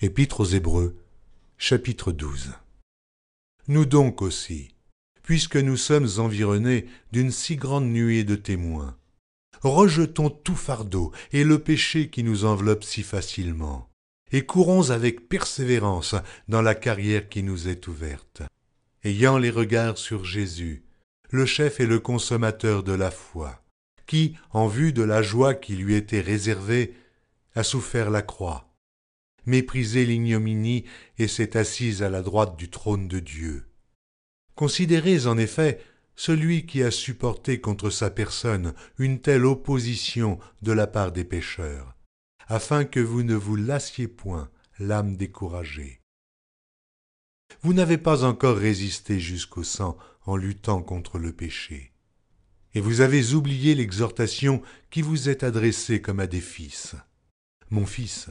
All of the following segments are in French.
Épître aux Hébreux, chapitre 12. Nous donc aussi, puisque nous sommes environnés d'une si grande nuée de témoins, rejetons tout fardeau et le péché qui nous enveloppe si facilement, et courons avec persévérance dans la carrière qui nous est ouverte, ayant les regards sur Jésus, le chef et le consommateur de la foi, qui, en vue de la joie qui lui était réservée, a souffert la croix, méprisé l'ignominie et s'est assis à la droite du trône de Dieu. Considérez en effet celui qui a supporté contre sa personne une telle opposition de la part des pécheurs, afin que vous ne vous lassiez point l'âme découragée. Vous n'avez pas encore résisté jusqu'au sang en luttant contre le péché, et vous avez oublié l'exhortation qui vous est adressée comme à des fils. Mon fils,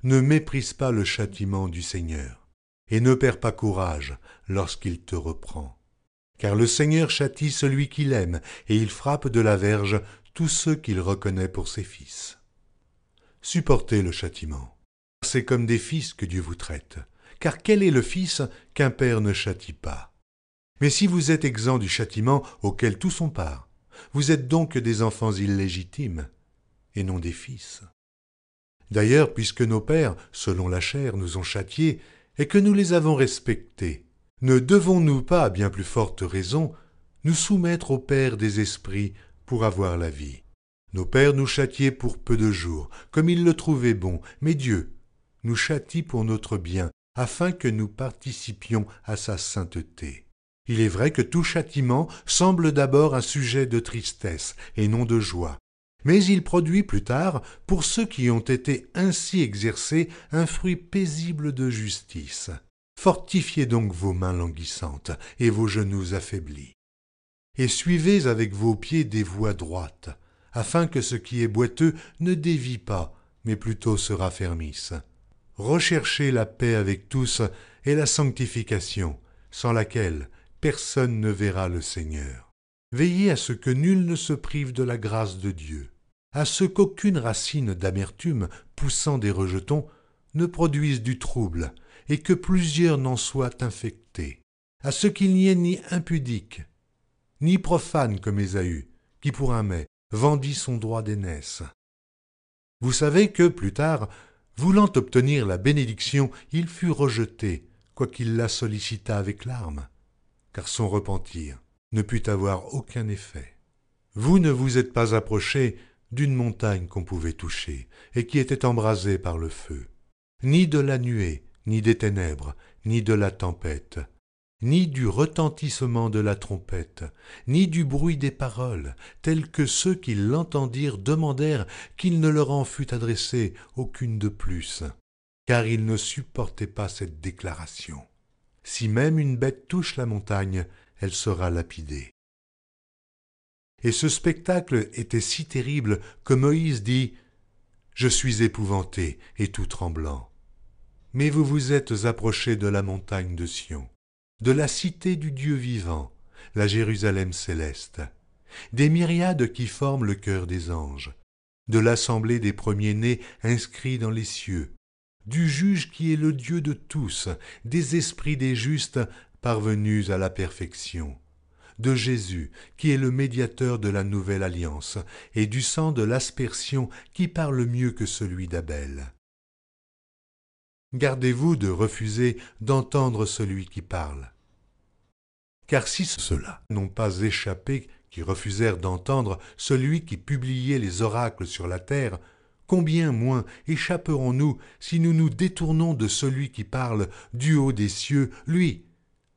ne méprise pas le châtiment du Seigneur, et ne perds pas courage lorsqu'il te reprend. Car le Seigneur châtie celui qu'il aime, et il frappe de la verge tous ceux qu'il reconnaît pour ses fils. Supportez le châtiment. C'est comme des fils que Dieu vous traite, car quel est le fils qu'un père ne châtie pas? Mais si vous êtes exempts du châtiment auquel tous ont part, vous êtes donc des enfants illégitimes, et non des fils. D'ailleurs, puisque nos pères, selon la chair, nous ont châtiés, et que nous les avons respectés, ne devons-nous pas, à bien plus forte raison, nous soumettre au Père des esprits pour avoir la vie? Nos pères nous châtiaient pour peu de jours, comme ils le trouvaient bon, mais Dieu nous châtie pour notre bien, afin que nous participions à sa sainteté. Il est vrai que tout châtiment semble d'abord un sujet de tristesse et non de joie, mais il produit plus tard, pour ceux qui ont été ainsi exercés, un fruit paisible de justice. Fortifiez donc vos mains languissantes et vos genoux affaiblis. Et suivez avec vos pieds des voies droites, afin que ce qui est boiteux ne dévie pas, mais plutôt se raffermisse. Recherchez la paix avec tous et la sanctification, sans laquelle personne ne verra le Seigneur. Veillez à ce que nul ne se prive de la grâce de Dieu, à ce qu'aucune racine d'amertume poussant des rejetons ne produise du trouble, et que plusieurs n'en soient infectés, à ce qu'il n'y ait ni impudique, ni profane comme Ésaü, qui pour un mets vendit son droit d'aînesse. Vous savez que, plus tard, voulant obtenir la bénédiction, il fut rejeté, quoiqu'il la sollicitât avec larmes, car son repentir ne put avoir aucun effet. Vous ne vous êtes pas approché d'une montagne qu'on pouvait toucher, et qui était embrasée par le feu, ni de la nuée, ni des ténèbres, ni de la tempête, ni du retentissement de la trompette, ni du bruit des paroles, tels que ceux qui l'entendirent demandèrent qu'il ne leur en fût adressé aucune de plus, car ils ne supportaient pas cette déclaration. Si même une bête touche la montagne, elle sera lapidée. Et ce spectacle était si terrible que Moïse dit « Je suis épouvanté et tout tremblant. » Mais vous vous êtes approchés de la montagne de Sion, de la cité du Dieu vivant, la Jérusalem céleste, des myriades qui forment le chœur des anges, de l'assemblée des premiers-nés inscrits dans les cieux, du juge qui est le Dieu de tous, des esprits des justes parvenus à la perfection, de Jésus qui est le médiateur de la nouvelle alliance, et du sang de l'aspersion qui parle mieux que celui d'Abel. Gardez-vous de refuser d'entendre celui qui parle. Car si ceux-là n'ont pas échappé, qui refusèrent d'entendre celui qui publiait les oracles sur la terre, combien moins échapperons-nous si nous nous détournons de celui qui parle du haut des cieux, lui,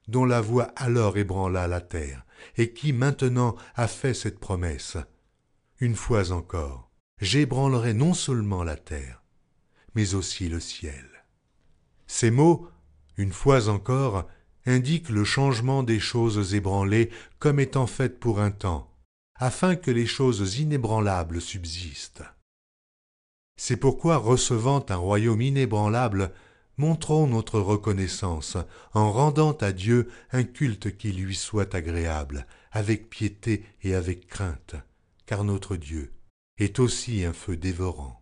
dont la voix alors ébranla la terre, et qui maintenant a fait cette promesse. Une fois encore, j'ébranlerai non seulement la terre, mais aussi le ciel. Ces mots, une fois encore, indiquent le changement des choses ébranlées comme étant faites pour un temps, afin que les choses inébranlables subsistent. C'est pourquoi, recevant un royaume inébranlable, montrons notre reconnaissance en rendant à Dieu un culte qui lui soit agréable, avec piété et avec crainte, car notre Dieu est aussi un feu dévorant.